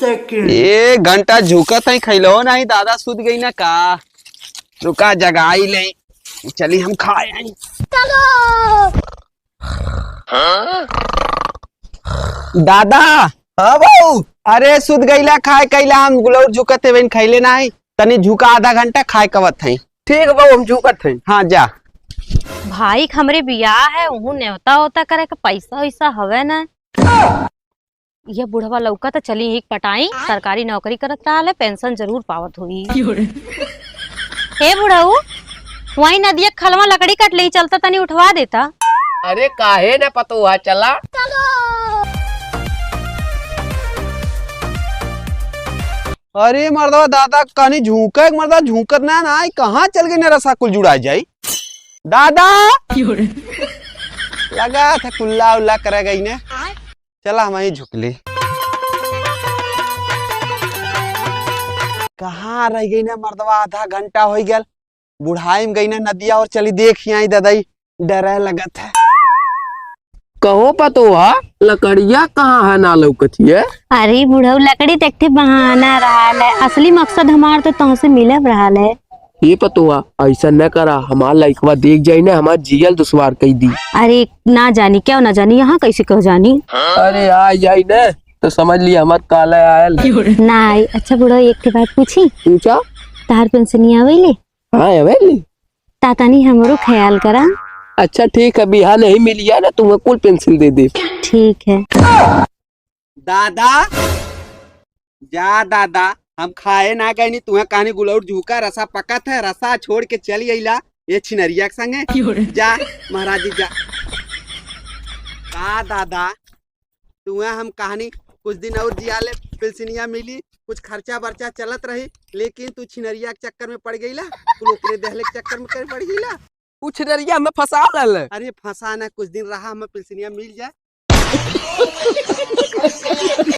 Second. ये घंटा झुकत है खैलो नहीं दादा सुध गई ना का। रुका जगाई ले चली हम खाए आई। दादा हाँ बाबू। अरे सुध गईला खाए कैला हम गुलौर झुकत है खैले नहीं तनी झुका आधा घंटा खाए कवत है। ठीक है बाबू हम झुकत हैं। हाँ जा भाई हमरे बियाह है उहू न्योता होता करे के पैसा वैसा हवे ना। ये बुढ़वा लौका तो चली एक पटाई सरकारी नौकरी करत रहा है पेंशन जरूर पावत हुई। हे बुढ़ऊ वही नदिया खलवा लकड़ी कट ले चलता तनी उठवा देता। अरे काहे न पतो हुआ चला। अरे मर्दवा दादा कहानी झुका मर्दा झुकत ना ना कहाँ चल गई ना रसा कुल जुड़ा जाई। दादा लगा था कुल्ला उल्ला करे गई ने चला हम ही झुक ले। कहाँ रह गई ना मर्दवा आधा घंटा हो गया बुढ़ाई में गई ना नदिया और चली देख आई दादाई डरे लगत है। कहो पतो हुआ लकड़िया कहाँ है ना लौकत है। अरे बुढ़ऊ लकड़ी देखते बहाना रहा है असली मकसद हमार तो तुमसे मिलब रहा है। ये पतो हुआ ऐसा न करा हमार लड़कवा देख जाई ना हमार जियल दुश्वार कही दी। अरे ना जानी क्या ना जानी यहाँ कैसे कह जानी। अरे आ जाई न तो समझ लिया हमार काला आयल ना आई। अच्छा बुढ़ऊ एक बात पूछी पूछा। तार पेंशन आवेले हाँ अवेली तातानी हमरो ख्याल करा। अच्छा ठीक है बिहार नहीं मिलिया ना तुम्हें कुल पेंसिल दे दे। ठीक है दादा जा दादा हम खाए ना गए नहीं तुम्हें कहानी गुलौर झुका रसा पकत है रसा छोड़ के चली अला ये छिनरिया के संगे जा महाराज जी जा। का दादा तुम्हें हम कहानी कुछ दिन और जिया ले पेंशनिया मिली कुछ खर्चा बर्चा चलत रही लेकिन तू छिनरिया के चक्कर में पड़ गईला कुल ओकरे देहले के चक्कर में पड़ गईला। कुछ नरिया में फंसा लल। अरे फंसा ना कुछ दिन रहा हमें पेंशनिया मिल जाए।